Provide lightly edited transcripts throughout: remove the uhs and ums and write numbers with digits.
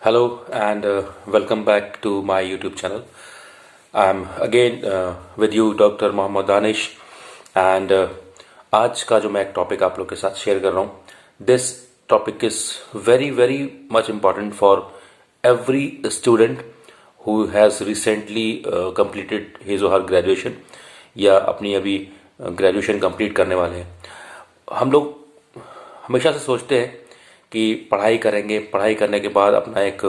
Hello and welcome back to my YouTube channel. I'm again with you doctor Mohammad Danish and आज का जो मैं एक टॉपिक आप लोग के साथ शेयर कर रहा हूँ this topic is very very much important for every student who has recently completed his or her graduation या अपनी अभी ग्रेजुएशन कंप्लीट करने वाले हैं। हम लोग हमेशा से सोचते हैं कि पढ़ाई करेंगे, पढ़ाई करने के बाद अपना एक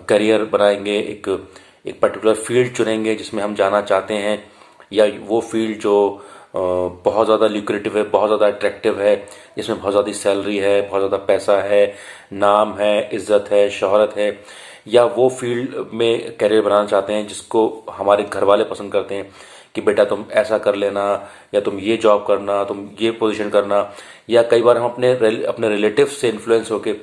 करियर बनाएंगे, एक पर्टिकुलर फील्ड चुनेंगे जिसमें हम जाना चाहते हैं, या वो फील्ड जो बहुत ज़्यादा ल्यूक्रेटिव है, बहुत ज़्यादा अट्रैक्टिव है, जिसमें बहुत ज़्यादा सैलरी है, बहुत ज़्यादा पैसा है, नाम है, इज्जत है, शोहरत है, या वो फील्ड में करियर बनाना चाहते हैं जिसको हमारे घर वाले पसंद करते हैं कि बेटा तुम ऐसा कर लेना, या तुम ये जॉब करना, तुम ये पोजीशन करना। या कई बार हम अपने रिलेटिव से इन्फ्लुएंस होके,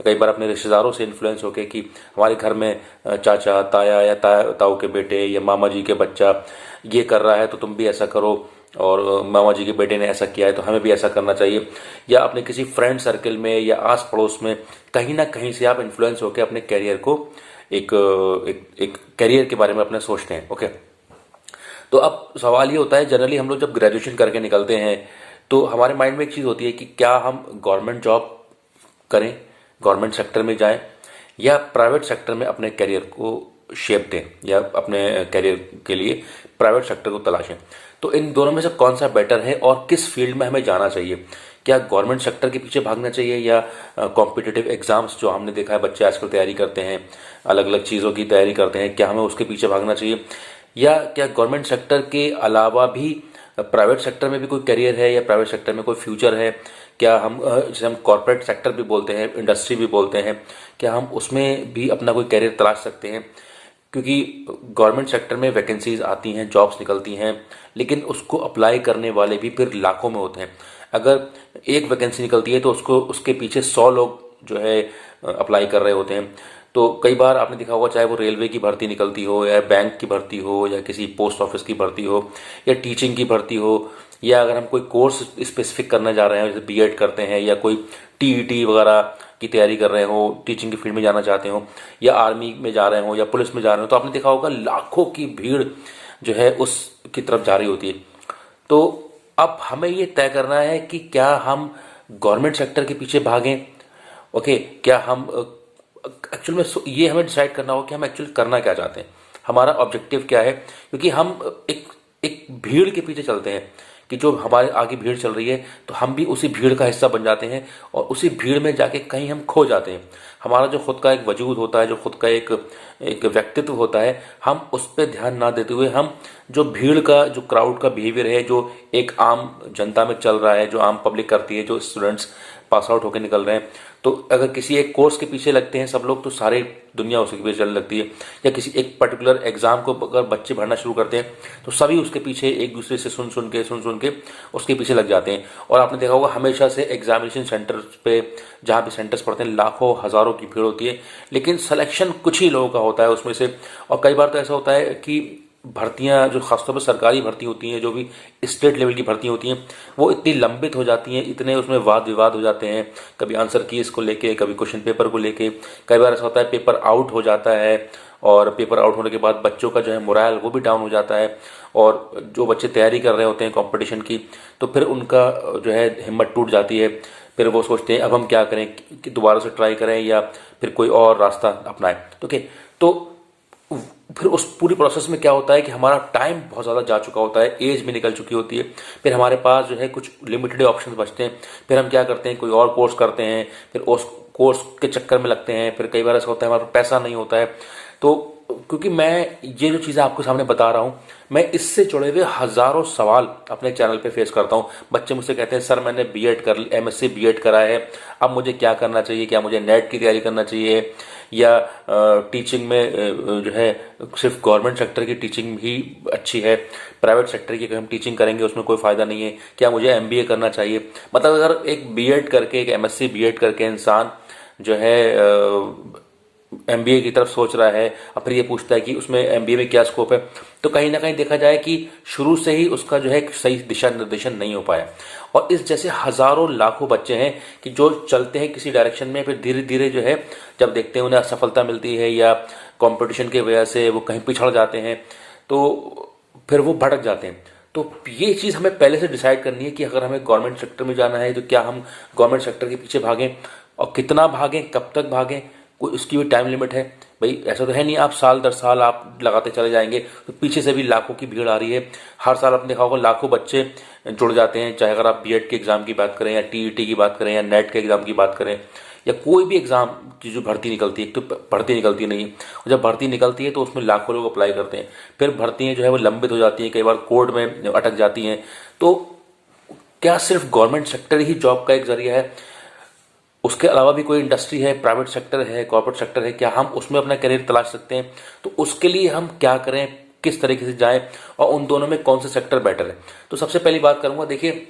कई बार अपने रिश्तेदारों से इन्फ्लुएंस होके कि हमारे घर में चाचा, ताया या ताऊ के बेटे या मामा जी के बच्चा ये कर रहा है तो तुम भी ऐसा करो, और मामा जी के बेटे ने ऐसा किया है तो हमें भी ऐसा करना चाहिए। या अपने किसी फ्रेंड सर्कल में या आस पड़ोस में कहीं ना कहीं से आप इन्फ्लुएंस होकर अपने कैरियर को एक कैरियर के बारे में अपने सोचते हैं। ओके, तो अब सवाल ये होता है, जनरली हम लोग जब ग्रेजुएशन करके निकलते हैं तो हमारे माइंड में एक चीज़ होती है कि क्या हम गवर्नमेंट जॉब करें, गवर्नमेंट सेक्टर में जाएं, या प्राइवेट सेक्टर में अपने करियर को शेप दें, या अपने करियर के लिए प्राइवेट सेक्टर को तलाशें। तो इन दोनों में से कौन सा बेटर है और किस फील्ड में हमें जाना चाहिए? क्या गवर्नमेंट सेक्टर के पीछे भागना चाहिए, या कॉम्पिटिटिव एग्जाम्स जो हमने देखा है बच्चे आजकल तैयारी करते हैं, अलग अलग चीज़ों की तैयारी करते हैं, क्या हमें उसके पीछे भागना चाहिए? या क्या गवर्नमेंट सेक्टर के अलावा भी प्राइवेट सेक्टर में भी कोई करियर है, या प्राइवेट सेक्टर में कोई फ्यूचर है? क्या हम जिसे हम कॉर्पोरेट सेक्टर भी बोलते हैं, इंडस्ट्री भी बोलते हैं, क्या हम उसमें भी अपना कोई करियर तलाश सकते हैं? क्योंकि गवर्नमेंट सेक्टर में वैकेंसीज आती हैं, जॉब्स निकलती हैं, लेकिन उसको अप्लाई करने वाले भी फिर लाखों में होते हैं। अगर एक वैकेंसी निकलती है तो उसके पीछे 100 लोग जो है अप्लाई कर रहे होते हैं। तो कई बार आपने देखा होगा, चाहे वो रेलवे की भर्ती निकलती हो, या बैंक की भर्ती हो, या किसी पोस्ट ऑफिस की भर्ती हो, या टीचिंग की भर्ती हो, या अगर हम कोई कोर्स स्पेसिफिक करने जा रहे हैं, जैसे बीएड करते हैं, या कोई टीईटी वगैरह की तैयारी कर रहे हो, टीचिंग की फील्ड में जाना चाहते हो, या आर्मी में जा रहे हो, या पुलिस में जा रहे हो, तो आपने देखा होगा लाखों की भीड़ जो है उसकी तरफ जा रही होती है। तो अब हमें ये तय करना है कि क्या हम गवर्नमेंट सेक्टर के पीछे भागें। ओके, क्या हम एक्चुअल में ये हमें डिसाइड करना होगा कि हम एक्चुअली करना क्या चाहते हैं, हमारा ऑब्जेक्टिव क्या है। क्योंकि हम एक एक भीड़ के पीछे चलते हैं कि जो हमारे आगे भीड़ चल रही है तो हम भी उसी भीड़ का हिस्सा बन जाते हैं, और उसी भीड़ में जाके कहीं हम खो जाते हैं। हमारा जो खुद का एक वजूद होता है, जो खुद का एक व्यक्तित्व होता है, हम उस पर ध्यान ना देते हुए हम जो भीड़ का, जो क्राउड का बिहेवियर है, जो एक आम जनता में चल रहा है, जो आम पब्लिक करती है, जो स्टूडेंट्स पास आउट होकर निकल रहे हैं, तो अगर किसी एक कोर्स के पीछे लगते हैं सब लोग तो सारी दुनिया उसके पीछे चलने लगती है। या किसी एक पर्टिकुलर एग्जाम को अगर बच्चे भरना शुरू करते हैं तो सभी उसके पीछे एक दूसरे से सुन सुन के उसके पीछे लग जाते हैं। और आपने देखा होगा हमेशा से एग्जामिनेशन सेंटर पे, जहाँ भी सेंटर्स पड़ते हैं, लाखों हजारों की भीड़ होती है, लेकिन सिलेक्शन कुछ ही लोगों का होता है उसमें से। और कई बार तो ऐसा होता है कि भर्तियां जो खासतौर पर सरकारी भर्ती होती हैं, जो भी स्टेट लेवल की भर्ती होती हैं, वो इतनी लंबित हो जाती हैं, इतने उसमें वाद विवाद हो जाते हैं, कभी आंसर कीज को लेके, कभी क्वेश्चन पेपर को लेके। कई बार ऐसा होता है पेपर आउट हो जाता है, और पेपर आउट होने के बाद बच्चों का जो है मोरल वो भी डाउन हो जाता है, और जो बच्चे तैयारी कर रहे होते हैं कंपटीशन की, तो फिर उनका जो है हिम्मत टूट जाती है। फिर वो सोचते हैं अब हम क्या करें, कि दोबारा से ट्राई करें या फिर कोई और रास्ता अपनाएं। ओके, तो फिर उस पूरी प्रोसेस में क्या होता है कि हमारा टाइम बहुत ज़्यादा जा चुका होता है, एज भी निकल चुकी होती है, फिर हमारे पास जो है कुछ लिमिटेड ऑप्शंस बचते हैं। फिर हम क्या करते हैं, कोई और कोर्स करते हैं, फिर उस कोर्स के चक्कर में लगते हैं। फिर कई बार ऐसा होता है हमारे पास पैसा नहीं होता है। तो क्योंकि मैं ये जो चीज़ें आपके सामने बता रहा हूँ, मैं इससे जुड़े हुए हज़ारों सवाल अपने चैनल पे फेस करता हूँ। बच्चे मुझसे कहते हैं सर मैंने बीएड कर एमएससी बीएड करा है, अब मुझे क्या करना चाहिए, क्या मुझे नेट की तैयारी करना चाहिए, या टीचिंग में जो है सिर्फ गवर्नमेंट सेक्टर की टीचिंग ही अच्छी है, प्राइवेट सेक्टर की अगर हम टीचिंग करेंगे उसमें कोई फ़ायदा नहीं है, क्या मुझे एमबीए करना चाहिए। मतलब अगर एक बीएड करके, एक एमएससी बीएड करके इंसान जो है एमबीए की तरफ सोच रहा है और फिर ये पूछता है कि उसमें एमबीए में क्या स्कोप है, तो कहीं ना कहीं देखा जाए कि शुरू से ही उसका जो है एक सही दिशा निर्देशन नहीं हो पाया। और इस जैसे हजारों लाखों बच्चे हैं कि जो चलते हैं किसी डायरेक्शन में, फिर धीरे धीरे जो है जब देखते हैं उन्हें असफलता मिलती है या कंपटीशन की वजह से वो कहीं पिछड़ जाते हैं, तो फिर वो भटक जाते हैं। तो ये चीज़ हमें पहले से डिसाइड करनी है कि अगर हमें गवर्नमेंट सेक्टर में जाना है तो क्या हम गवर्नमेंट सेक्टर के पीछे भागें, और कितना भागें, कब तक भागें, कोई उसकी भी टाइम लिमिट है। भाई ऐसा तो है नहीं आप साल दर साल आप लगाते चले जाएंगे, तो पीछे से भी लाखों की भीड़ आ रही है। हर साल आपने देखा होगा लाखों बच्चे जुड़ जाते हैं, चाहे अगर आप बीएड के एग्जाम की बात करें या टीईटी की बात करें या नेट के एग्जाम की बात करें या कोई भी एग्जाम की जो भर्ती निकलती है। एक तो भर्ती निकलती नहीं, और जब भर्ती निकलती है तो उसमें लाखों लोग अप्लाई करते हैं, फिर भर्तियां जो है वो लंबित हो जाती हैं, कई बार कोर्ट में अटक जाती हैं। तो क्या सिर्फ गवर्नमेंट सेक्टर ही जॉब का एक जरिया है? उसके अलावा भी कोई इंडस्ट्री है, प्राइवेट सेक्टर है, कॉर्पोरेट सेक्टर है, क्या हम उसमें अपना करियर तलाश सकते हैं? तो उसके लिए हम क्या करें, किस तरीके से जाएं, और उन दोनों में कौन सा सेक्टर बेटर है? तो सबसे पहली बात करूंगा, देखिए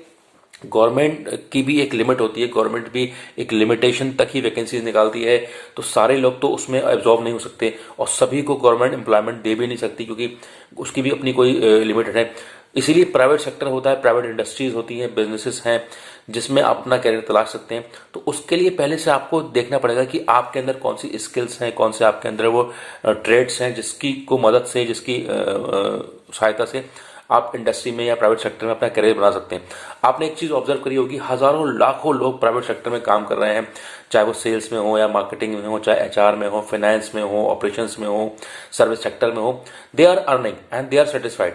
गवर्नमेंट की भी एक लिमिट होती है, गवर्नमेंट भी एक लिमिटेशन तक ही वैकेंसीज निकालती है। तो सारे लोग तो उसमें एब्जॉर्ब नहीं हो सकते और सभी को गवर्नमेंट एम्प्लॉयमेंट दे भी नहीं सकती, क्योंकि उसकी भी अपनी कोई लिमिटेड है। इसीलिए प्राइवेट सेक्टर होता है, प्राइवेट इंडस्ट्रीज होती हैं, बिजनेसेस हैं जिसमें आप अपना कैरियर तलाश सकते हैं। तो उसके लिए पहले से आपको देखना पड़ेगा कि आपके अंदर कौन सी स्किल्स हैं, कौन से आपके अंदर वो ट्रेड्स हैं जिसकी को मदद से, जिसकी सहायता से आप इंडस्ट्री में या प्राइवेट सेक्टर में अपना करियर बना सकते हैं। आपने एक चीज ऑब्जर्व करी होगी, हजारों लाखों लोग प्राइवेट सेक्टर में काम कर रहे हैं, चाहे वो सेल्स में हो या मार्केटिंग में हो, चाहे एचआर में हो, फाइनेंस में हो, ऑपरेशंस में हो, सर्विस सेक्टर में हो। They are earning and they are satisfied,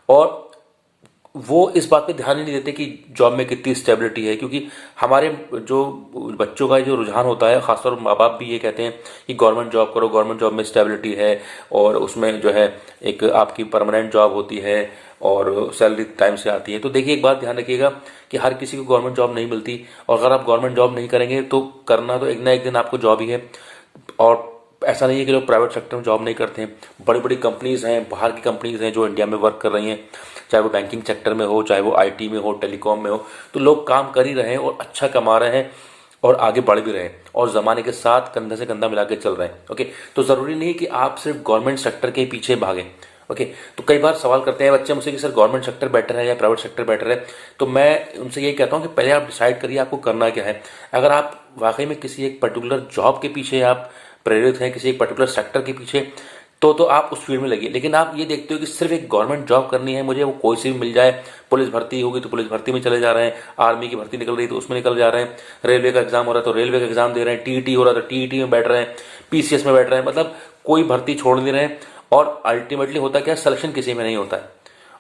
और वो इस बात पे ध्यान ही नहीं देते कि जॉब में कितनी स्टेबिलिटी है। क्योंकि हमारे जो बच्चों का जो रुझान होता है, खासतौर माँ बाप भी ये कहते हैं कि गवर्नमेंट जॉब करो, गवर्नमेंट जॉब में स्टेबिलिटी है और उसमें जो है एक आपकी परमानेंट जॉब होती है और सैलरी टाइम से आती है। तो देखिए एक बात ध्यान रखिएगा कि हर किसी को गवर्नमेंट जॉब नहीं मिलती, और अगर आप गवर्नमेंट जॉब नहीं करेंगे तो करना तो एक ना एक दिन आपको जॉब ही है। और ऐसा नहीं है कि लोग प्राइवेट सेक्टर में जॉब नहीं करते हैं, बड़ी बड़ी कंपनीज हैं, बाहर की कंपनीज हैं जो इंडिया में वर्क कर रही हैं, चाहे वो बैंकिंग सेक्टर में हो, चाहे वो आईटी में हो, टेलीकॉम में हो। तो लोग काम कर ही रहे हैं और अच्छा कमा रहे हैं और आगे बढ़ भी रहे हैं और जमाने के साथ कंधे से कंधा मिला के चल रहे हैं। ओके, तो जरूरी नहीं कि आप सिर्फ गवर्नमेंट सेक्टर के पीछे भागें। ओके, तो कई बार सवाल करते हैं बच्चे मुझसे कि सर गवर्नमेंट सेक्टर बेटर है या प्राइवेट सेक्टर बेटर है? तो मैं उनसे यही कहता हूं कि पहले आप डिसाइड करिए आपको करना क्या है। अगर आप वाकई में किसी एक पर्टिकुलर जॉब के पीछे आप प्रेरित हैं, किसी एक पर्टिकुलर सेक्टर के पीछे, तो आप उस फील्ड में लगिए। लेकिन आप ये देखते हो कि सिर्फ एक गवर्नमेंट जॉब करनी है मुझे, वो कोई सी भी मिल जाए, पुलिस भर्ती होगी तो पुलिस भर्ती में चले जा रहे हैं, आर्मी की भर्ती निकल रही तो उसमें निकल जा रहे हैं, रेलवे का एग्जाम हो रहा है तो रेलवे का एग्जाम दे रहे हैं, टीईटी हो रहा है तो टीईटी में बैठ रहे हैं, पीसीएस में बैठ रहे हैं, मतलब कोई भर्ती छोड़ नहीं रहे हैं। और अल्टीमेटली होता क्या, सिलेक्शन किसी में नहीं होता है,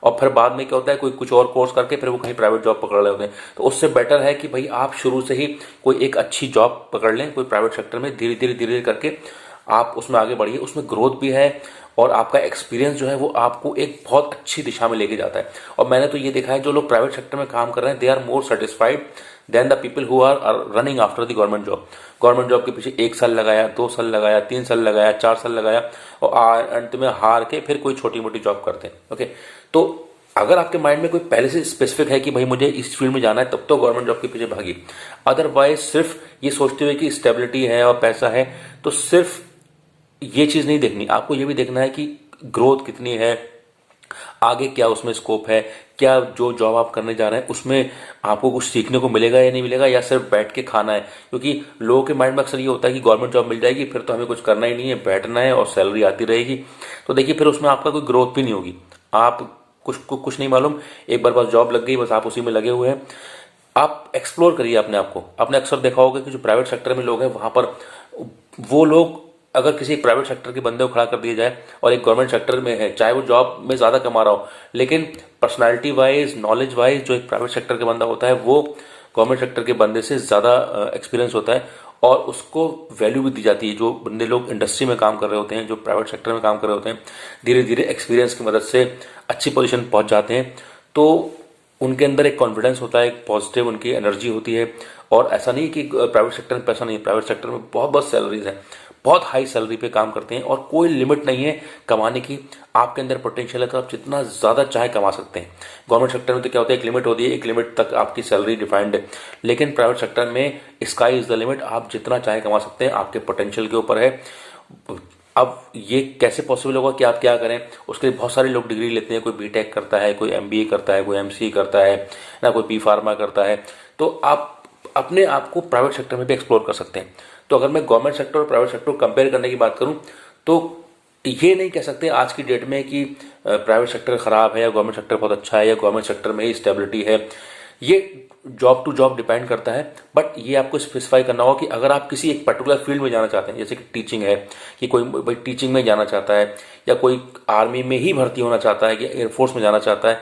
और फिर बाद में क्या होता है, कोई कुछ और कोर्स करके फिर वो कहीं प्राइवेट जॉब पकड़ रहे होते हैं। तो उससे बेटर है कि भाई आप शुरू से ही कोई एक अच्छी जॉब पकड़ लें, कोई प्राइवेट सेक्टर में, धीरे धीरे धीरे करके आप उसमें आगे बढ़िए। उसमें ग्रोथ भी है और आपका एक्सपीरियंस जो है वो आपको एक बहुत अच्छी दिशा में लेके जाता है। और मैंने तो ये देखा है जो लोग प्राइवेट सेक्टर में काम कर रहे हैं, they are more satisfied than the people who are running after the government job. Government job के पीछे 1 साल लगाया, 2 साल लगाया, 3 साल लगाया, 4 साल लगाया और अंत में हार के फिर कोई छोटी मोटी जॉब करते हैं। ओके, तो अगर आपके माइंड में कोई पहले से स्पेसिफिक है कि भाई मुझे इस फील्ड में जाना है, तब तो गवर्नमेंट जॉब के पीछे भागी। अदरवाइज सिर्फ ये सोचते हुए कि स्टेबिलिटी है और पैसा है, तो सिर्फ ये चीज नहीं देखनी, आपको ये भी देखना है कि ग्रोथ कितनी है, आगे क्या उसमें स्कोप है, क्या जो जॉब आप करने जा रहे हैं उसमें आपको कुछ सीखने को मिलेगा या नहीं मिलेगा, या सिर्फ बैठ के खाना है। क्योंकि लोगों के माइंड में अक्सर ये होता है कि गवर्नमेंट जॉब मिल जाएगी फिर तो हमें कुछ करना ही नहीं है, बैठना है और सैलरी आती रहेगी। तो देखिए फिर उसमें आपका कोई ग्रोथ भी नहीं होगी, आप कुछ नहीं मालूम, एक बार बस जॉब लग गई, बस आप उसी में लगे हुए हैं। आप एक्सप्लोर करिए अपने आप को। आपने अक्सर देखा होगा कि जो प्राइवेट सेक्टर में लोग हैं वहां पर वो लोग, अगर किसी प्राइवेट सेक्टर के बंदे को खड़ा कर दिया जाए और एक गवर्नमेंट सेक्टर में है, चाहे वो जॉब में ज्यादा कमा रहा हो, लेकिन पर्सनालिटी वाइज, नॉलेज वाइज जो एक प्राइवेट सेक्टर का बंदा होता है वो गवर्नमेंट सेक्टर के बंदे से ज्यादा एक्सपीरियंस होता है और उसको वैल्यू भी दी जाती है। जो बंदे लोग इंडस्ट्री में काम कर रहे होते हैं, जो प्राइवेट सेक्टर में काम कर रहे होते हैं, धीरे धीरे एक्सपीरियंस की मदद से अच्छी पोजीशन पहुंच जाते हैं, तो उनके अंदर एक कॉन्फिडेंस होता है, एक पॉजिटिव उनकी एनर्जी होती है। और ऐसा नहीं कि प्राइवेट सेक्टर में पैसा नहीं है, प्राइवेट सेक्टर में बहुत बहुत सैलरीज है, बहुत हाई सैलरी पे काम करते हैं और कोई लिमिट नहीं है कमाने की। आपके अंदर पोटेंशियल है तो आप जितना ज्यादा चाहे कमा सकते हैं। गवर्नमेंट सेक्टर में तो क्या होता है, एक लिमिट होती है, एक लिमिट तक आपकी सैलरी डिफाइंड है, लेकिन प्राइवेट सेक्टर में स्काई इज द लिमिट, आप जितना चाहे कमा सकते हैं, आपके पोटेंशियल के ऊपर है। अब ये कैसे पॉसिबल होगा कि आप क्या करें, उसके लिए बहुत सारे लोग डिग्री लेते हैं, कोई बीटेक करता है, कोई एमबीए करता है, कोई एमसीए करता है ना, कोई बी फार्मा करता है। तो आप अपने आप को प्राइवेट सेक्टर में भी एक्सप्लोर कर सकते हैं। तो अगर मैं गवर्नमेंट सेक्टर और प्राइवेट सेक्टर को कंपेयर करने की बात करूं तो ये नहीं कह सकते आज की डेट में कि प्राइवेट सेक्टर खराब है या गवर्नमेंट सेक्टर बहुत अच्छा है या गवर्नमेंट सेक्टर में ही स्टेबिलिटी है। ये जॉब टू जॉब डिपेंड करता है, बट ये आपको स्पेसिफाई करना होगा कि अगर आप किसी एक पर्टिकुलर फील्ड में जाना चाहते हैं, जैसे कि टीचिंग है, कि कोई भाई टीचिंग में जाना चाहता है या कोई आर्मी में ही भर्ती होना चाहता है कि एयरफोर्स में जाना चाहता है,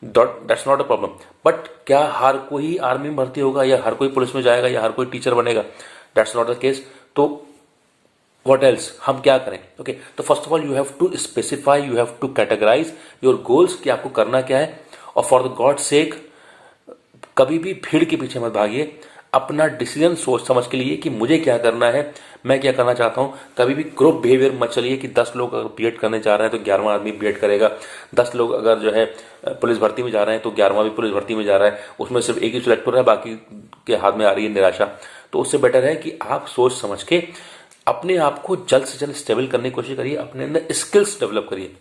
that's not a problem. But क्या हर कोई आर्मी में भर्ती होगा या हर कोई पुलिस में जाएगा या हर कोई टीचर बनेगा? That's not the case. तो what else, हम क्या करें? ओके, तो first of all you have to specify, you have to categorize your goals कि आपको करना क्या है। और फॉर द गॉड सेक कभी भी भीड़ के पीछे मत भागिए, अपना डिसीजन सोच समझ के लिए कि मुझे क्या करना है, मैं क्या करना चाहता हूं। कभी भी ग्रुप बिहेवियर मत चलिए कि 10 लोग अगर बीएड करने जा रहे हैं तो 11वां आदमी बीएड करेगा, 10 लोग अगर जो है पुलिस भर्ती में जा रहे हैं तो 11वां भी पुलिस भर्ती में जा रहा है, उसमें सिर्फ एक ही सिलेक्ट हो रहा है, बाकी के हाथ में आ रही है निराशा। तो उससे बेटर है कि आप सोच समझ के अपने आप को जल्द से जल्द स्टेबल करने की कोशिश करिए, अपने अंदर स्किल्स डेवलप करिए।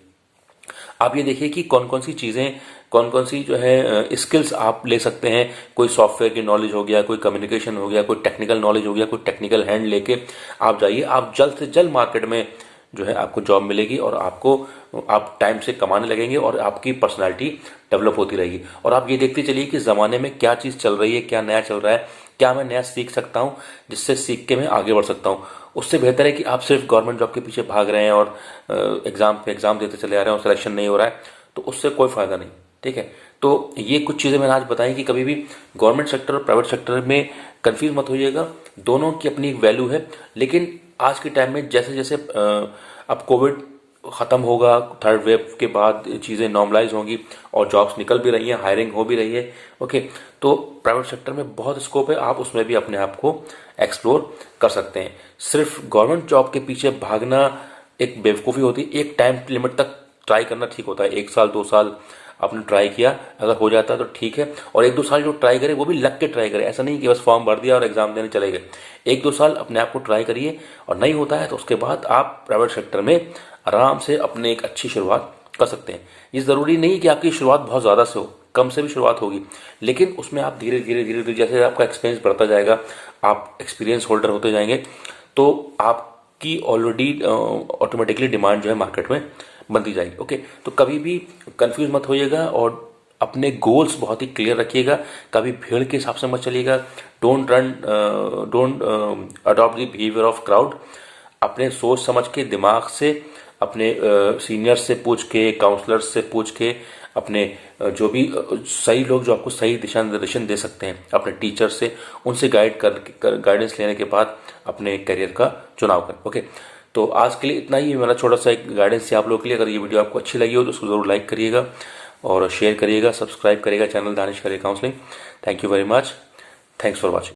आप ये देखिए कि कौन कौन सी चीज़ें, कौन कौन सी जो है स्किल्स आप ले सकते हैं। कोई सॉफ्टवेयर की नॉलेज हो गया, कोई कम्युनिकेशन हो गया, कोई टेक्निकल नॉलेज हो गया, कोई टेक्निकल हैंड लेके आप जाइए। आप जल्द से जल्द मार्केट में जो है आपको जॉब मिलेगी और आप टाइम से कमाने लगेंगे और आपकी पर्सनालिटी डेवलप होती रहेगी। और आप ये देखते चलिए कि ज़माने में क्या चीज़ चल रही है, क्या नया चल रहा है, क्या मैं नया सीख सकता हूँ जिससे सीख के मैं आगे बढ़ सकता हूँ। उससे बेहतर है कि आप सिर्फ गवर्नमेंट जॉब के पीछे भाग रहे हैं और एग्जाम पे एग्जाम देते चले आ रहे हैं और सिलेक्शन नहीं हो रहा है, तो उससे कोई फायदा नहीं। ठीक है, तो ये कुछ चीज़ें मैंने आज बताई कि कभी भी गवर्नमेंट सेक्टर और प्राइवेट सेक्टर में कंफ्यूज मत होइएगा, दोनों की अपनी वैल्यू है। लेकिन आज के टाइम में जैसे जैसे अब कोविड ख़त्म होगा, थर्ड वेव के बाद चीज़ें नॉर्मलाइज होंगी और जॉब्स निकल भी रही हैं, हायरिंग हो भी रही है। ओके, तो प्राइवेट सेक्टर में बहुत स्कोप है, आप उसमें भी अपने आप को एक्सप्लोर कर सकते हैं। सिर्फ गवर्नमेंट जॉब के पीछे भागना एक बेवकूफ़ी होती है। एक टाइम लिमिट तक ट्राई करना ठीक होता है, 1 साल 2 साल आपने ट्राई किया, अगर हो जाता है तो ठीक है। और 1-2 साल जो ट्राई करे वो भी लग के ट्राई करे, ऐसा नहीं कि बस फॉर्म भर दिया और एग्जाम देने चले गए। 1-2 साल अपने आप को ट्राई करिए और नहीं होता है तो उसके बाद आप प्राइवेट सेक्टर में आराम से अपने एक अच्छी शुरुआत कर सकते हैं। ये ज़रूरी नहीं कि आपकी शुरुआत बहुत ज़्यादा से हो, कम से भी शुरुआत होगी, लेकिन उसमें आप धीरे धीरे धीरे धीरे जैसे आपका एक्सपीरियंस बढ़ता जाएगा, आप एक्सपीरियंस होल्डर होते जाएंगे, तो आपकी ऑलरेडी ऑटोमेटिकली डिमांड जो है मार्केट में बनती जाएगी। ओके, तो कभी भी कंफ्यूज मत होइएगा और अपने गोल्स बहुत ही क्लियर रखिएगा। कभी भीड़ के हिसाब से मत चलिएगा। Don't adopt the behaviour of crowd. अपने सोच समझ के, दिमाग से, अपने सीनियर से पूछ के, काउंसलर्स से पूछ के, अपने जो भी सही लोग जो आपको सही दिशा निर्देशन दे सकते हैं, अपने टीचर से, उनसे गाइडेंस लेने के बाद अपने करियर का चुनाव करें। ओके, तो आज के लिए इतना ही मेरा छोटा सा एक गाइडेंस है आप लोगों के लिए। अगर ये वीडियो आपको अच्छी लगी हो तो उसको ज़रूर लाइक करिएगा और शेयर करिएगा, सब्सक्राइब करिएगा channel Danish career counselling. Thank you very much, thanks for watching.